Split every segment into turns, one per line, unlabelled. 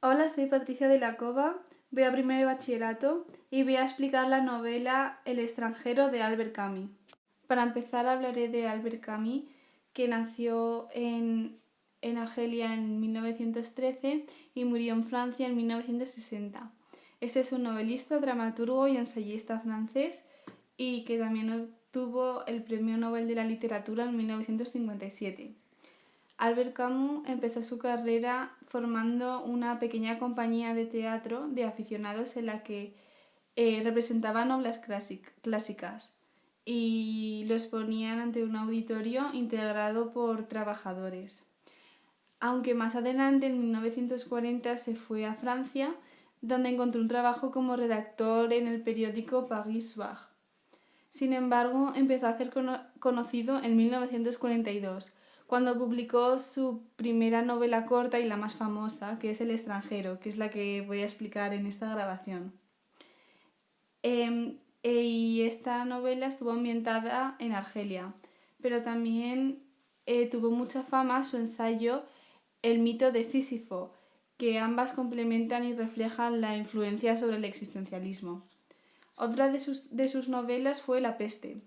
Hola, soy Patricia de la Cova, voy a primer de bachillerato y voy a explicar la novela El extranjero de Albert Camus. Para empezar hablaré de Albert Camus, que nació en Argelia en 1913 y murió en Francia en 1960. Este es un novelista, dramaturgo y ensayista francés y que también obtuvo el Premio Nobel de la Literatura en 1957. Albert Camus empezó su carrera formando una pequeña compañía de teatro de aficionados en la que representaban obras clásicas y lo exponían ante un auditorio integrado por trabajadores. Aunque más adelante, en 1940, se fue a Francia, donde encontró un trabajo como redactor en el periódico Paris Soir. Sin embargo, empezó a ser conocido en 1942, cuando publicó su primera novela corta y la más famosa, que es El extranjero, que es la que voy a explicar en esta grabación. Y esta novela estuvo ambientada en Argelia, pero también tuvo mucha fama su ensayo El mito de Sísifo, que ambas complementan y reflejan la influencia sobre el existencialismo. Otra de sus novelas fue La peste,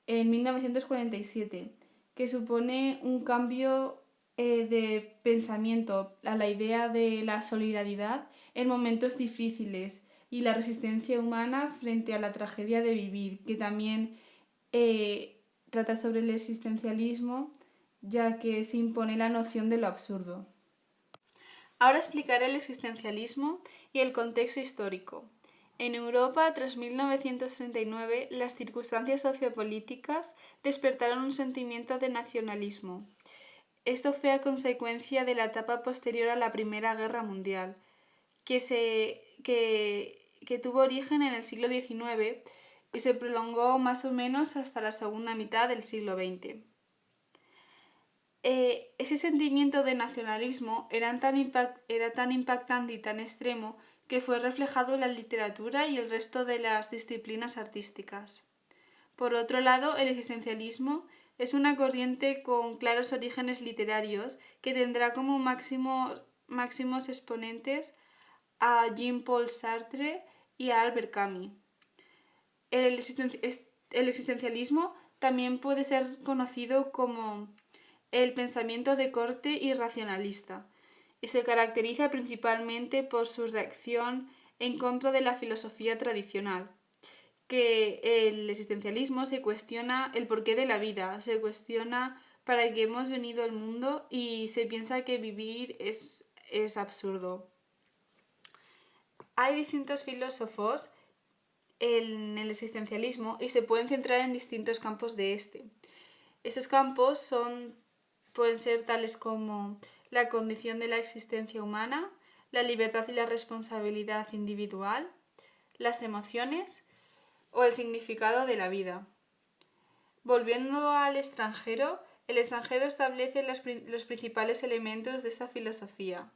en 1947, que supone un cambio de pensamiento a la idea de la solidaridad en momentos difíciles y la resistencia humana frente a la tragedia de vivir, que también trata sobre el existencialismo, ya que se impone la noción de lo absurdo. Ahora explicaré el existencialismo y el contexto histórico. En Europa, tras 1939, las circunstancias sociopolíticas despertaron un sentimiento de nacionalismo. Esto fue a consecuencia de la etapa posterior a la Primera Guerra Mundial, que tuvo origen en el siglo XIX y se prolongó más o menos hasta la segunda mitad del siglo XX. Ese sentimiento de nacionalismo era tan impactante y tan extremo que fue reflejado en la literatura y el resto de las disciplinas artísticas. Por otro lado, el existencialismo es una corriente con claros orígenes literarios que tendrá como máximos exponentes a Jean-Paul Sartre y a Albert Camus. El existencialismo también puede ser conocido como el pensamiento de corte irracionalista y se caracteriza principalmente por su reacción en contra de la filosofía tradicional, que el existencialismo se cuestiona el porqué de la vida, se cuestiona para qué hemos venido al mundo y se piensa que vivir es absurdo. Hay distintos filósofos en el existencialismo y se pueden centrar en distintos campos de este. Estos campos pueden ser tales como la condición de la existencia humana, la libertad y la responsabilidad individual, las emociones o el significado de la vida. Volviendo al extranjero, el extranjero establece los principales elementos de esta filosofía.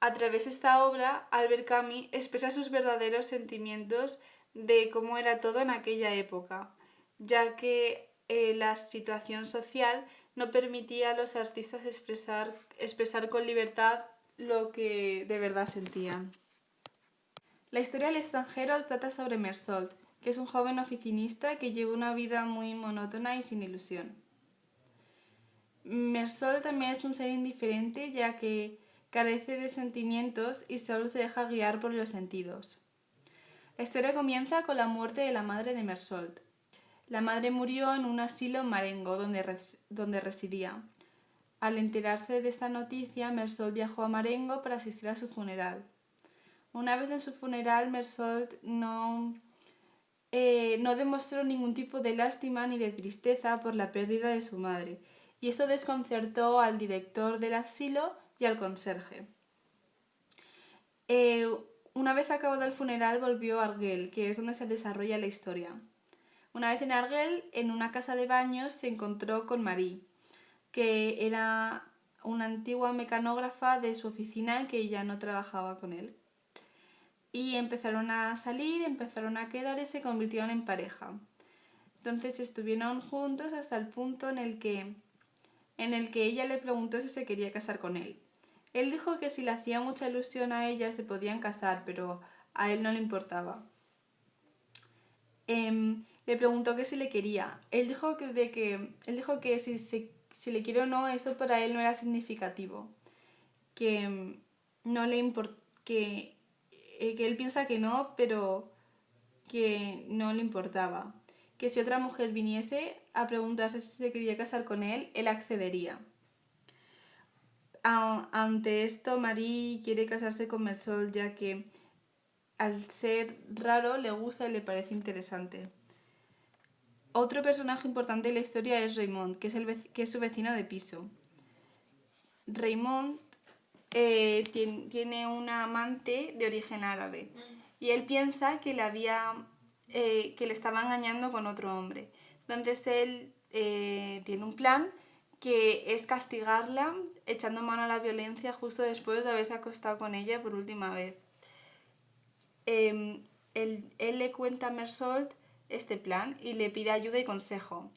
A través de esta obra, Albert Camus expresa sus verdaderos sentimientos de cómo era todo en aquella época, ya que la situación social no permitía a los artistas expresar con libertad lo que de verdad sentían. La historia del extranjero trata sobre Mersault, que es un joven oficinista que lleva una vida muy monótona y sin ilusión. Mersault también es un ser indiferente, ya que carece de sentimientos y solo se deja guiar por los sentidos. La historia comienza con la muerte de la madre de Mersault. La madre murió en un asilo en Marengo, donde residía. Al enterarse de esta noticia, Mersault viajó a Marengo para asistir a su funeral. Una vez en su funeral, Mersault no demostró ningún tipo de lástima ni de tristeza por la pérdida de su madre, y esto desconcertó al director del asilo y al conserje. Una vez acabado el funeral, volvió a Argel, que es donde se desarrolla la historia. Una vez en Argel, en una casa de baños, se encontró con Marie, que era una antigua mecanógrafa de su oficina que ya no trabajaba con él. Y empezaron a salir, empezaron a quedar y se convirtieron en pareja. Entonces estuvieron juntos hasta el punto en el que ella le preguntó si se quería casar con él. Él dijo que si le hacía mucha ilusión a ella se podían casar, pero a él no le importaba. Le preguntó que si le quería. Él dijo que si le quiere o no, eso para él no era significativo. Que no le que él piensa que no, pero que no le importaba. Que si otra mujer viniese a preguntarse si se quería casar con él accedería. Ante esto, Marie quiere casarse con Mersol ya que al ser raro le gusta y le parece interesante. Otro personaje importante de la historia es Raymond, que es su vecino de piso. Raymond tiene una amante de origen árabe y él piensa que le estaba engañando con otro hombre. Entonces él tiene un plan que es castigarla echando mano a la violencia justo después de haberse acostado con ella por última vez. Él le cuenta a Mersault este plan y le pide ayuda y consejo.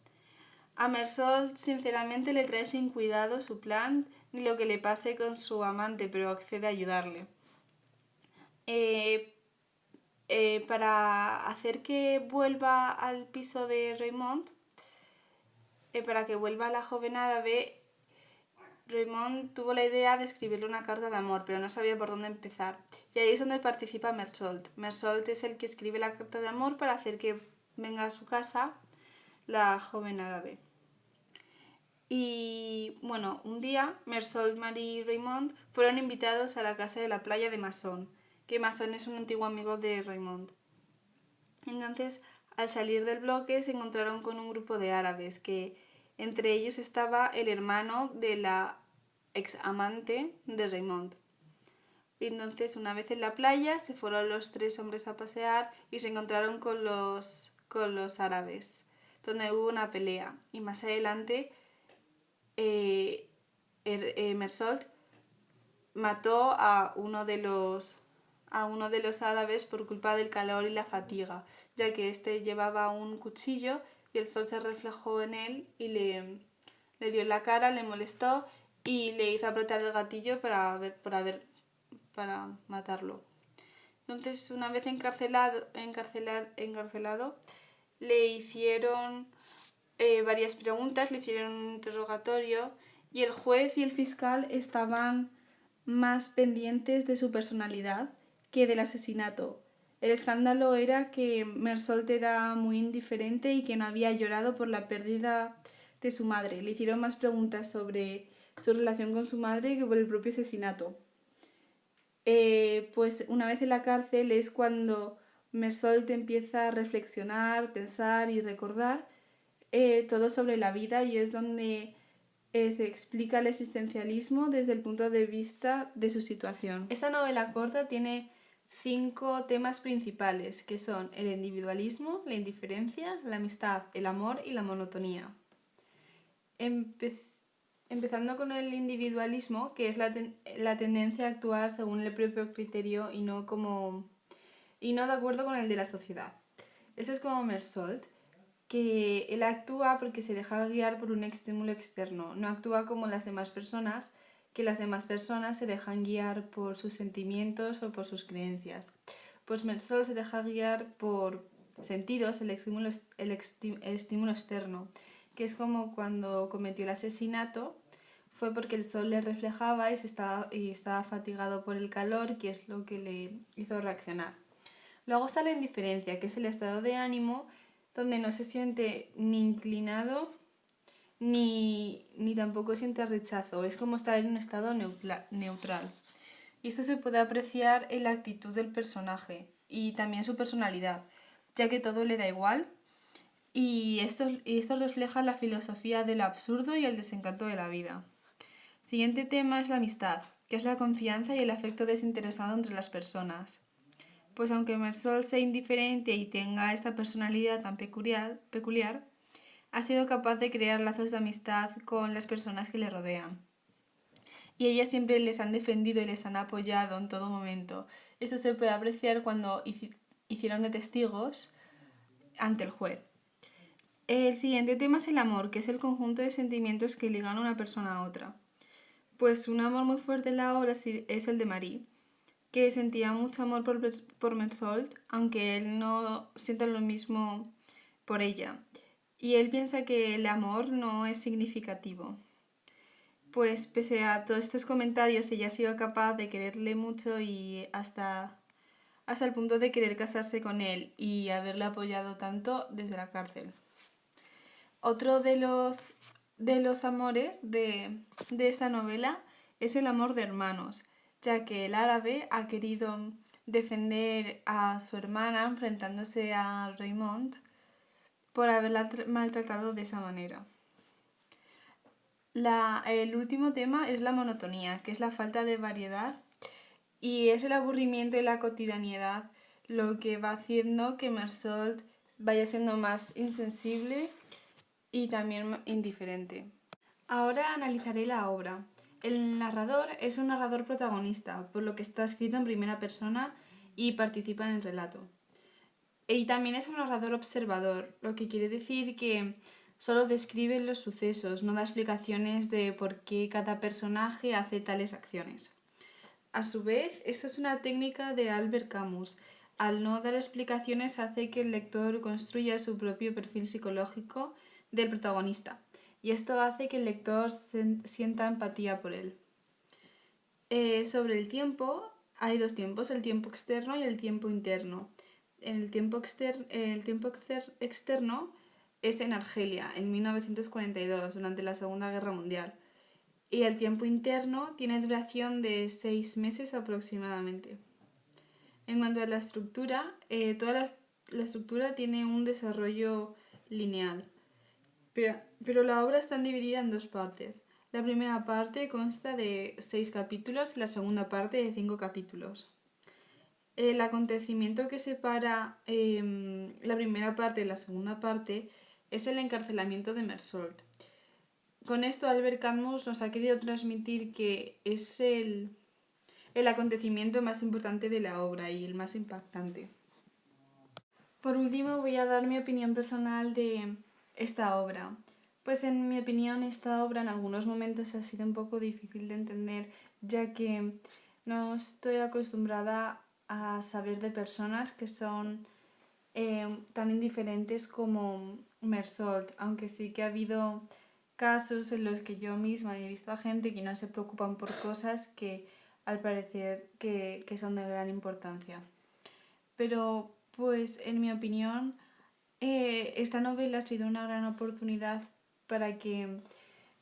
A Mersault sinceramente le trae sin cuidado su plan ni lo que le pase con su amante, pero accede a ayudarle. Para hacer que vuelva al piso de Raymond, para que vuelva la joven árabe, Raymond tuvo la idea de escribirle una carta de amor, pero no sabía por dónde empezar. Y ahí es donde participa Mersault. Mersault es el que escribe la carta de amor para hacer que venga a su casa la joven árabe. Y bueno, un día Mersault, Marie y Raymond fueron invitados a la casa de la playa de Masson, que Masson es un antiguo amigo de Raymond. Entonces, al salir del bloque se encontraron con un grupo de árabes, que entre ellos estaba el hermano de la ex amante de Raymond. Y entonces, una vez en la playa, se fueron los tres hombres a pasear y se encontraron con los árabes, donde hubo una pelea. Y más adelante, Mersault mató a uno de los árabes por culpa del calor y la fatiga, ya que este llevaba un cuchillo y el sol se reflejó en él y le dio en la cara, le molestó y le hizo apretar el gatillo para matarlo. Entonces, una vez encarcelado, le hicieron varias preguntas, le hicieron un interrogatorio y el juez y el fiscal estaban más pendientes de su personalidad que del asesinato. El escándalo era que Mersault era muy indiferente y que no había llorado por la pérdida de su madre. Le hicieron más preguntas sobre su relación con su madre que por el propio asesinato. Pues una vez en la cárcel es cuando Mersault empieza a reflexionar, pensar y recordar todo sobre la vida y es donde se explica el existencialismo desde el punto de vista de su situación. Esta novela corta tiene 5 temas principales, que son el individualismo, la indiferencia, la amistad, el amor y la monotonía. Empezando con el individualismo, que es la tendencia a actuar según el propio criterio y no de acuerdo con el de la sociedad. Eso es como Mersault, que él actúa porque se deja guiar por un estímulo externo, no actúa como las demás personas, que las demás personas se dejan guiar por sus sentimientos o por sus creencias. Pues Mersault se deja guiar por sentidos, el estímulo externo, que es como cuando cometió el asesinato, fue porque el sol le reflejaba y estaba fatigado por el calor, que es lo que le hizo reaccionar. Luego está la indiferencia, que es el estado de ánimo donde no se siente ni inclinado ni tampoco siente rechazo. Es como estar en un estado neutral. Y esto se puede apreciar en la actitud del personaje y también su personalidad, ya que todo le da igual. Y esto refleja la filosofía de lo absurdo y el desencanto de la vida. Siguiente tema es la amistad, que es la confianza y el afecto desinteresado entre las personas. Pues aunque Mersault sea indiferente y tenga esta personalidad tan peculiar, ha sido capaz de crear lazos de amistad con las personas que le rodean. Y ellas siempre les han defendido y les han apoyado en todo momento. Esto se puede apreciar cuando hicieron de testigos ante el juez. El siguiente tema es el amor, que es el conjunto de sentimientos que ligan a una persona a otra. Pues un amor muy fuerte en la obra es el de Marie, que sentía mucho amor por Mersault, aunque él no siente lo mismo por ella. Y él piensa que el amor no es significativo. Pues pese a todos estos comentarios, ella ha sido capaz de quererle mucho y hasta el punto de querer casarse con él y haberle apoyado tanto desde la cárcel. Otro de los amores de esta novela es el amor de hermanos, ya que el árabe ha querido defender a su hermana enfrentándose a Raymond por haberla maltratado de esa manera. El último tema es la monotonía, que es la falta de variedad y es el aburrimiento y la cotidianidad lo que va haciendo que Mersault vaya siendo más insensible y también indiferente. Ahora analizaré la obra. El narrador es un narrador protagonista, por lo que está escrito en primera persona y participa en el relato. Y también es un narrador observador, lo que quiere decir que solo describe los sucesos, no da explicaciones de por qué cada personaje hace tales acciones. A su vez, esta es una técnica de Albert Camus. Al no dar explicaciones hace que el lector construya su propio perfil psicológico del protagonista, y esto hace que el lector sienta empatía por él. Sobre el tiempo, hay dos tiempos, el tiempo externo y el tiempo interno. El tiempo externo es en Argelia, en 1942, durante la Segunda Guerra Mundial. Y el tiempo interno tiene duración de 6 meses aproximadamente. En cuanto a la estructura, la estructura tiene un desarrollo lineal, pero la obra está dividida en dos partes. La primera parte consta de 6 capítulos y la segunda parte de 5 capítulos. El acontecimiento que separa la primera parte de la segunda parte es el encarcelamiento de Mersault. Con esto Albert Camus nos ha querido transmitir que es el acontecimiento más importante de la obra y el más impactante. Por último, voy a dar mi opinión personal de esta obra. Pues en mi opinión esta obra en algunos momentos ha sido un poco difícil de entender, ya que no estoy acostumbrada a saber de personas que son tan indiferentes como Mersault, aunque sí que ha habido casos en los que yo misma he visto a gente que no se preocupan por cosas que al parecer que son de gran importancia. Pero pues en mi opinión esta novela ha sido una gran oportunidad para que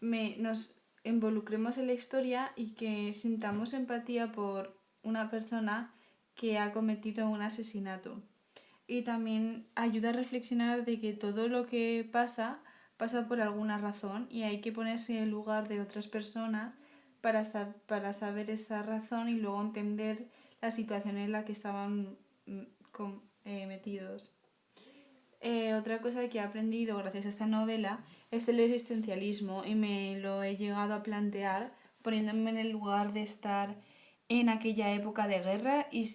nos involucremos en la historia y que sintamos empatía por una persona que ha cometido un asesinato. Y también ayuda a reflexionar de que todo lo que pasa por alguna razón y hay que ponerse en el lugar de otras personas para saber esa razón y luego entender la situación en la que estaban metidos. Otra cosa que he aprendido gracias a esta novela es el existencialismo y me lo he llegado a plantear poniéndome en el lugar de estar en aquella época de guerra y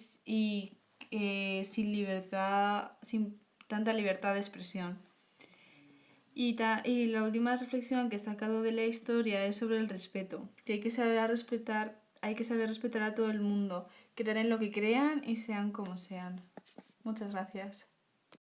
sin libertad, sin tanta libertad de expresión. Y la última reflexión que he sacado de la historia es sobre el respeto, que hay que saber respetar a todo el mundo, creer en lo que crean y sean como sean. Muchas gracias.